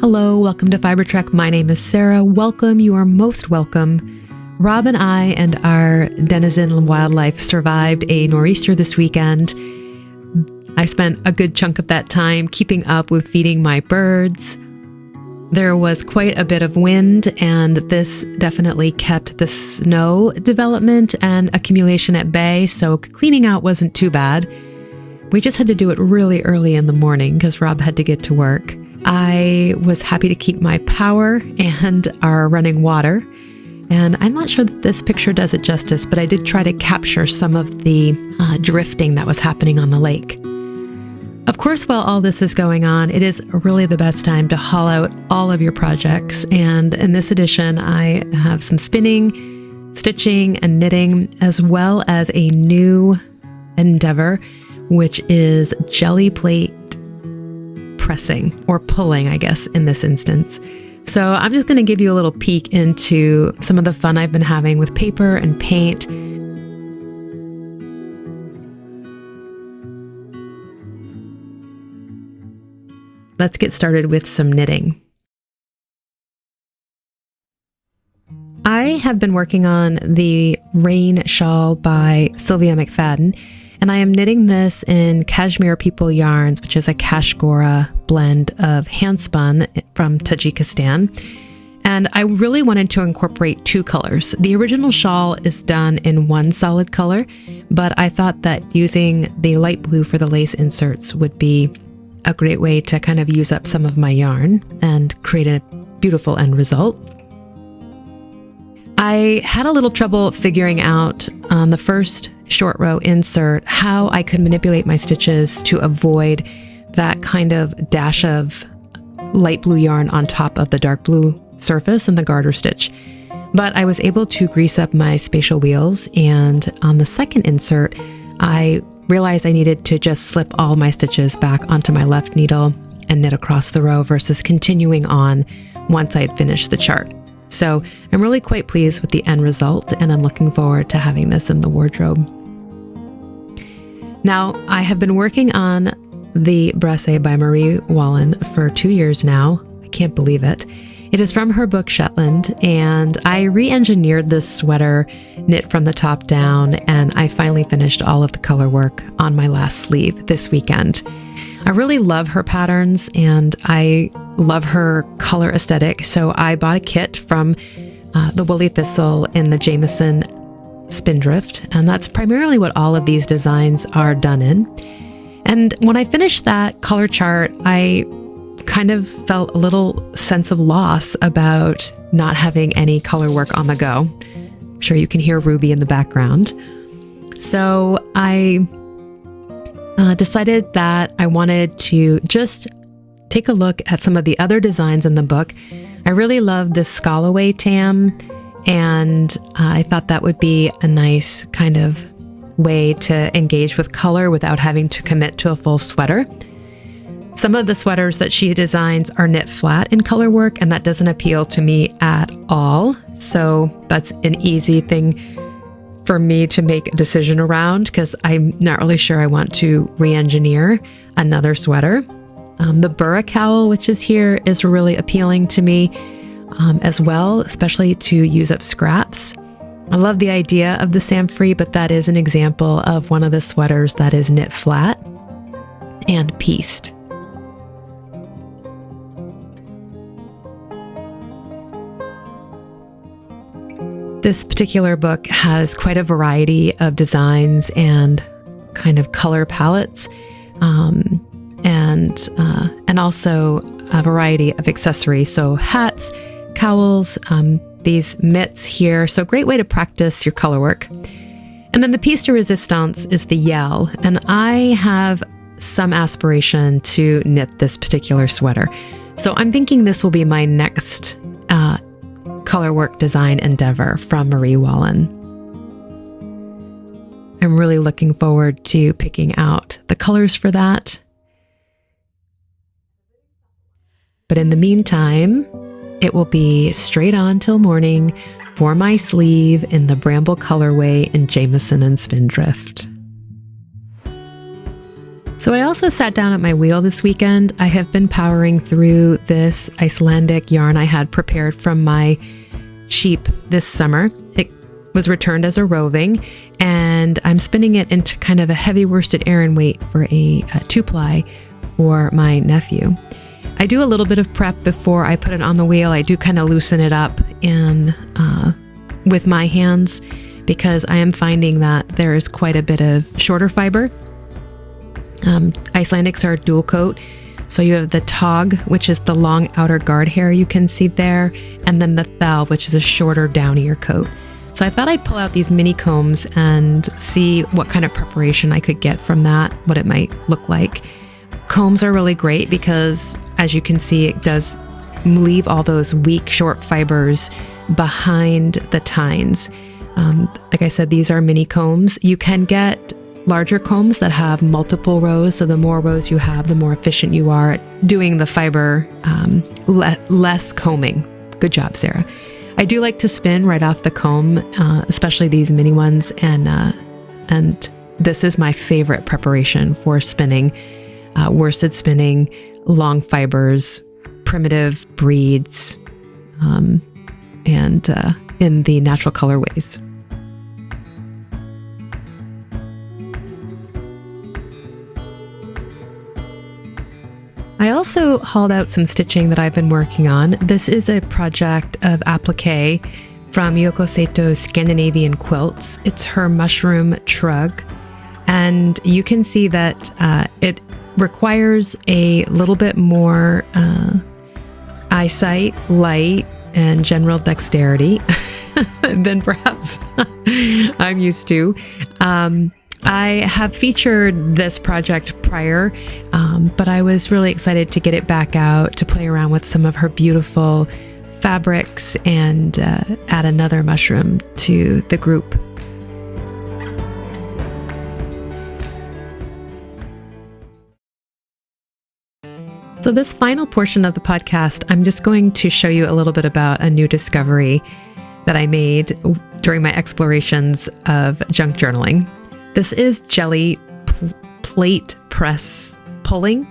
Hello, welcome to Fiber Trek. My name is Sarah. Welcome, you are most welcome. Rob and I and our denizen wildlife survived a nor'easter this weekend. I spent a good chunk of that time keeping up with feeding my birds. There was quite a bit of wind, and this definitely kept the snow development and accumulation at bay, so cleaning out wasn't too bad. We just had to do it really early in the morning because Rob had to get to work. I was happy to keep my power and our running water. And I'm not sure that this picture does it justice, but I did try to capture some of the drifting that was happening on the lake. Of course, while all this is going on, it is really the best time to haul out all of your projects. And in this edition, I have some spinning, stitching, and knitting, as well as a new endeavor, which is jelly plate pressing, or pulling, I guess, in this instance. So I'm just going to give you a little peek into some of the fun I've been having with paper and paint. Let's get started with some knitting. I have been working on the Rain Shawl by Sylvia McFadden, and I am knitting this in Cashmere People Yarns, which is a Kashgora blend of handspun from Tajikistan. And I really wanted to incorporate two colors. The original shawl is done in one solid color, but I thought that using the light blue for the lace inserts would be a great way to kind of use up some of my yarn and create a beautiful end result. I had a little trouble figuring out on the first short row insert how I could manipulate my stitches to avoid that kind of dash of light blue yarn on top of the dark blue surface and the garter stitch. But I was able to grease up my spatial wheels, and on the second insert, I realized I needed to just slip all my stitches back onto my left needle and knit across the row versus continuing on once I had finished the chart. So I'm really quite pleased with the end result, and I'm looking forward to having this in the wardrobe. Now, I have been working on the Bressay by Marie Wallin for 2 years now. I can't believe it. It is from her book Shetland, and I re-engineered this sweater knit from the top down, and I finally finished all of the color work on my last sleeve this weekend. I really love her patterns, and I love her color aesthetic, so I bought a kit from the Woolly Thistle in the Jamieson Spindrift, and that's primarily what all of these designs are done in. And when I finished that color chart, I kind of felt a little sense of loss about not having any color work on the go. I'm sure you can hear Ruby in the background. So I decided that I wanted to just take a look at some of the other designs in the book. I really love this Scalloway tam, and I thought that would be a nice kind of way to engage with color without having to commit to a full sweater. Some of the sweaters that she designs are knit flat in color work, and that doesn't appeal to me at all. So that's an easy thing for me to make a decision around, because I'm not really sure I want to re-engineer another sweater. The burra cowl, which is here, is really appealing to me as well, especially to use up scraps. I love the idea of the samfree, but that is an example of one of the sweaters that is knit flat and pieced. This particular book has quite a variety of designs and kind of color palettes, and also a variety of accessories. So hats, cowls, these mitts here. So great way to practice your color work. And then the piece de resistance is the yell. And I have some aspiration to knit this particular sweater. So I'm thinking this will be my next color work design endeavor from Marie Wallin. I'm really looking forward to picking out the colors for that. But in the meantime, it will be straight on till morning for my sleeve in the Bramble colorway in Jamieson and Spindrift. So I also sat down at my wheel this weekend. I have been powering through this Icelandic yarn I had prepared from my sheep this summer. It was returned as a roving, and I'm spinning it into kind of a heavy worsted Aran weight for a 2-ply for my nephew. I do a little bit of prep before I put it on the wheel. I do kind of loosen it up with my hands, because I am finding that there is quite a bit of shorter fiber. Icelandics are dual coat. So you have the tog, which is the long outer guard hair you can see there, and then the thal, which is a shorter, downier coat. So I thought I'd pull out these mini combs and see what kind of preparation I could get from that, what it might look like. Combs are really great because, as you can see, it does leave all those weak, short fibers behind the tines. Like I said, these are mini combs. You can get larger combs that have multiple rows. So the more rows you have, the more efficient you are at doing the fiber, less combing. Good job, Sarah. I do like to spin right off the comb, especially these mini ones. And this is my favorite preparation for spinning, worsted spinning, long fibers, primitive breeds, and in the natural colorways. I also hauled out some stitching that I've been working on. This is a project of Applique from Yoko Sato's Scandinavian Quilts. It's her mushroom trug. And you can see that it requires a little bit more eyesight, light, and general dexterity than perhaps I'm used to. I have featured this project prior, but I was really excited to get it back out to play around with some of her beautiful fabrics and add another mushroom to the group. So this final portion of the podcast, I'm just going to show you a little bit about a new discovery that I made during my explorations of junk journaling. This is jelly plate press pulling.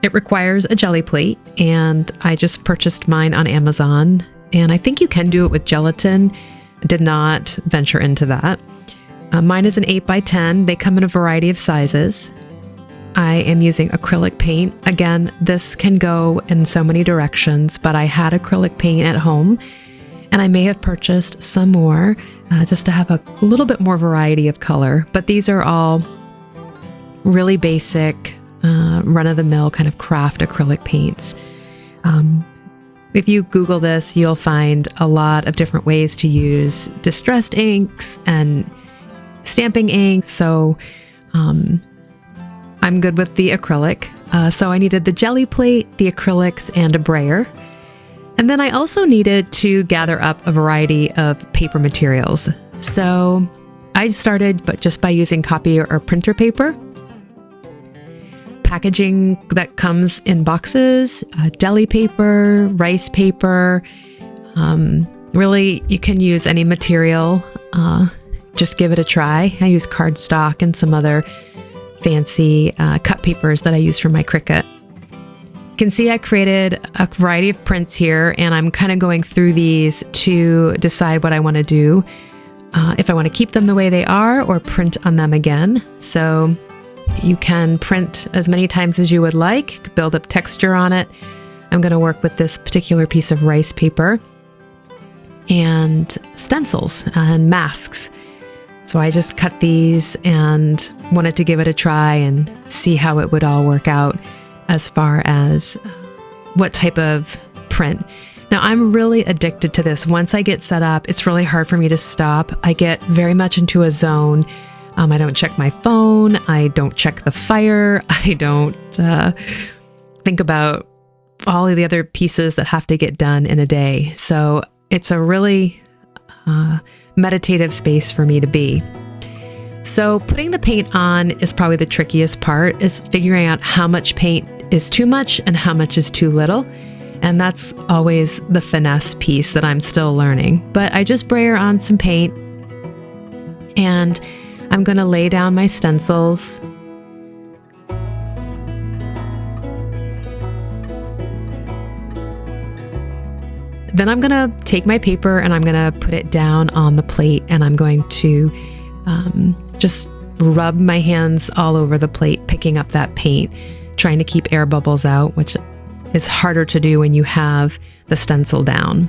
It requires a jelly plate, and I just purchased mine on Amazon, and I think you can do it with gelatin. I did not venture into that. Mine is an 8x10. They come in a variety of sizes. I am using acrylic paint. Again, this can go in so many directions, but I had acrylic paint at home, and I may have purchased some more just to have a little bit more variety of color. But these are all really basic, run-of-the-mill kind of craft acrylic paints. If you Google this, you'll find a lot of different ways to use distressed inks and stamping ink. So I'm good with the acrylic. So I needed the jelly plate, the acrylics, and a brayer. And then I also needed to gather up a variety of paper materials. So I started just by using copy or printer paper, packaging that comes in boxes, deli paper, rice paper. Really, you can use any material. Just give it a try. I use cardstock and some other fancy cut papers that I use for my Cricut. You can see I created a variety of prints here, and I'm kind of going through these to decide what I want to do. If I want to keep them the way they are or print on them again. So you can print as many times as you would like, build up texture on it. I'm going to work with this particular piece of rice paper and stencils and masks. So I just cut these and wanted to give it a try and see how it would all work out as far as what type of print. Now, I'm really addicted to this. Once I get set up, it's really hard for me to stop. I get very much into a zone. I don't check my phone. I don't check the fire. I don't think about all of the other pieces that have to get done in a day. So it's a really meditative space for me to be. So putting the paint on is probably the trickiest part, is figuring out how much paint is too much and how much is too little. And that's always the finesse piece that I'm still learning. But I just brayer on some paint, and I'm going to lay down my stencils then I'm going to take my paper and I'm going to put it down on the plate, and I'm going to just rub my hands all over the plate, picking up that paint, trying to keep air bubbles out, which is harder to do when you have the stencil down.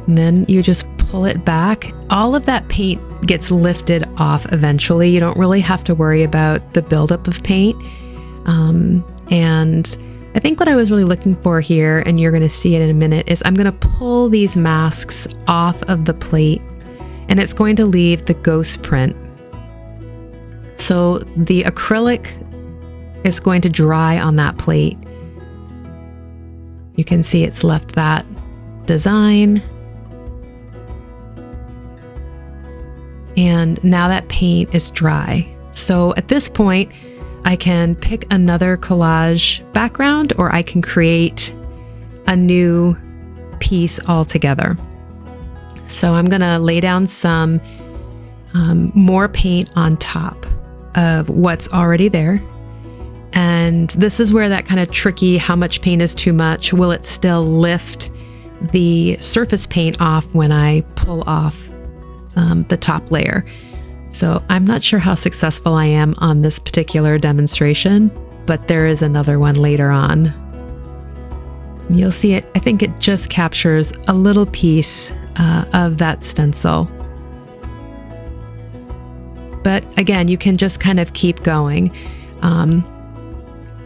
And then you just pull it back. All of that paint gets lifted off eventually. You don't really have to worry about the buildup of paint. And I think what I was really looking for here, and you're going to see it in a minute, is I'm going to pull these masks off of the plate, and it's going to leave the ghost print. So the acrylic is going to dry on that plate. You can see it's left that design. And now that paint is dry. So at this point, I can pick another collage background, or I can create a new piece altogether. So I'm going to lay down some more paint on top of what's already there. And this is where that kind of tricky, how much paint is too much? Will it still lift the surface paint off when I pull off the top layer? So I'm not sure how successful I am on this particular demonstration, but there is another one later on. You'll see it. I think it just captures a little piece of that stencil. But again, you can just kind of keep going,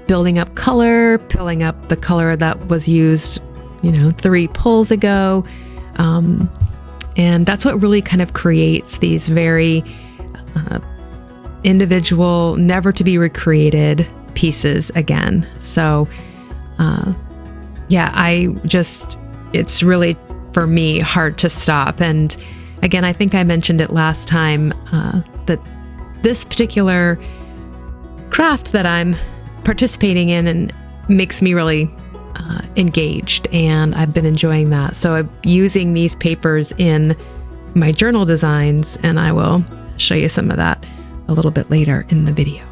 building up color, pulling up the color that was used, 3 pulls ago. And that's what really kind of creates these very individual, never to be recreated pieces again. So, it's really, for me, hard to stop. And again, I think I mentioned it last time, that this particular craft that I'm participating in and makes me really engaged, and I've been enjoying that. So I'm using these papers in my journal designs, and I will show you some of that a little bit later in the video.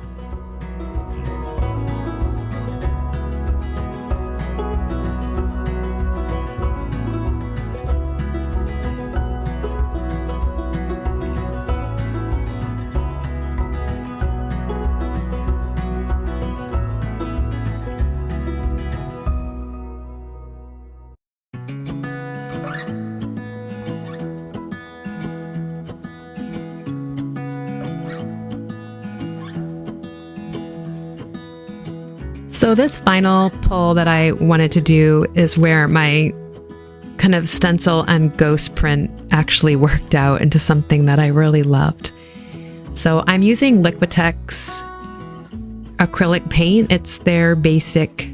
So this final pull that I wanted to do is where my kind of stencil and ghost print actually worked out into something that I really loved. So I'm using Liquitex acrylic paint. It's their basic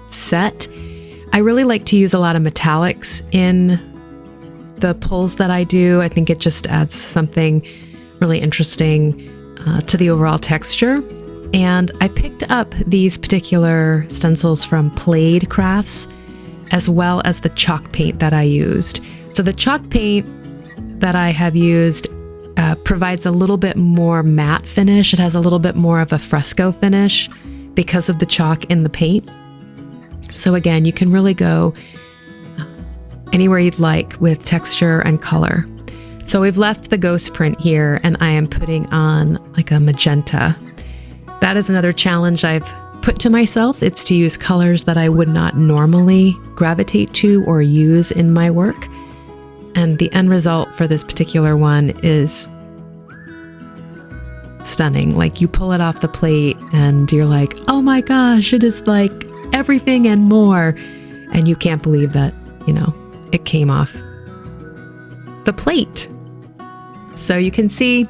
set. I really like to use a lot of metallics in the pulls that I do. I think it just adds something really interesting to the overall texture. And I picked up these particular stencils from Played Crafts, as well as the chalk paint that I used. So the chalk paint that I have used provides a little bit more matte finish. It has a little bit more of a fresco finish because of the chalk in the paint. So again, you can really go anywhere you'd like with texture and color. So we've left the ghost print here, and I am putting on like a magenta. That is another challenge I've put to myself. It's to use colors that I would not normally gravitate to or use in my work. And the end result for this particular one is stunning. Like, you pull it off the plate and you're like, oh my gosh, it is like everything and more. And you can't believe that, it came off the plate. So you can see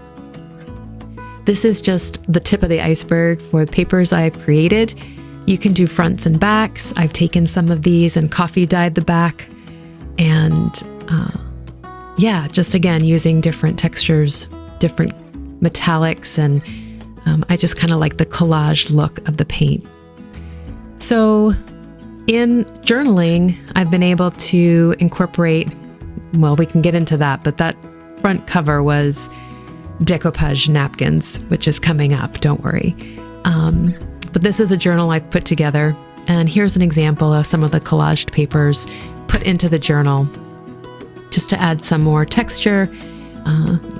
this is just the tip of the iceberg for the papers I've created. You can do fronts and backs. I've taken some of these and coffee dyed the back. And just again, using different textures, different metallics, and I just kind of like the collage look of the paint. So in journaling, I've been able to incorporate, well, we can get into that, but that front cover was decoupage napkins, which is coming up, don't worry. But this is a journal I've put together, and here's an example of some of the collaged papers put into the journal, just to add some more texture,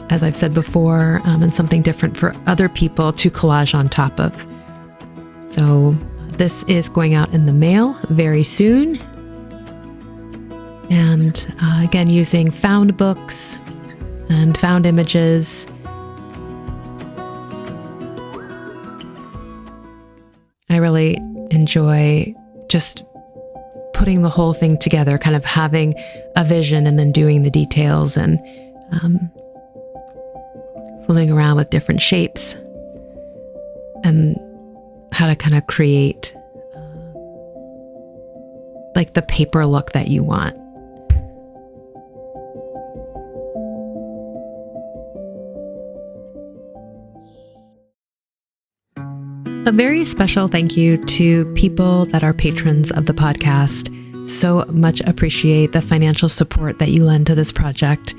as I've said before, and something different for other people to collage on top of. So this is going out in the mail very soon. And again, using found books and found images. I really enjoy just putting the whole thing together, kind of having a vision and then doing the details and fooling around with different shapes and how to kind of create like the paper look that you want. A very special thank you to people that are patrons of the podcast. So much appreciate the financial support that you lend to this project.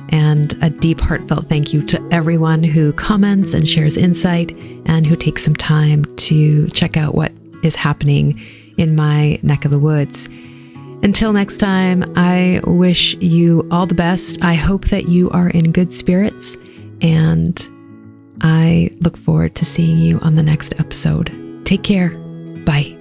And a deep, heartfelt thank you to everyone who comments and shares insight and who takes some time to check out what is happening in my neck of the woods. Until next time, I wish you all the best. I hope that you are in good spirits, and I look forward to seeing you on the next episode. Take care. Bye.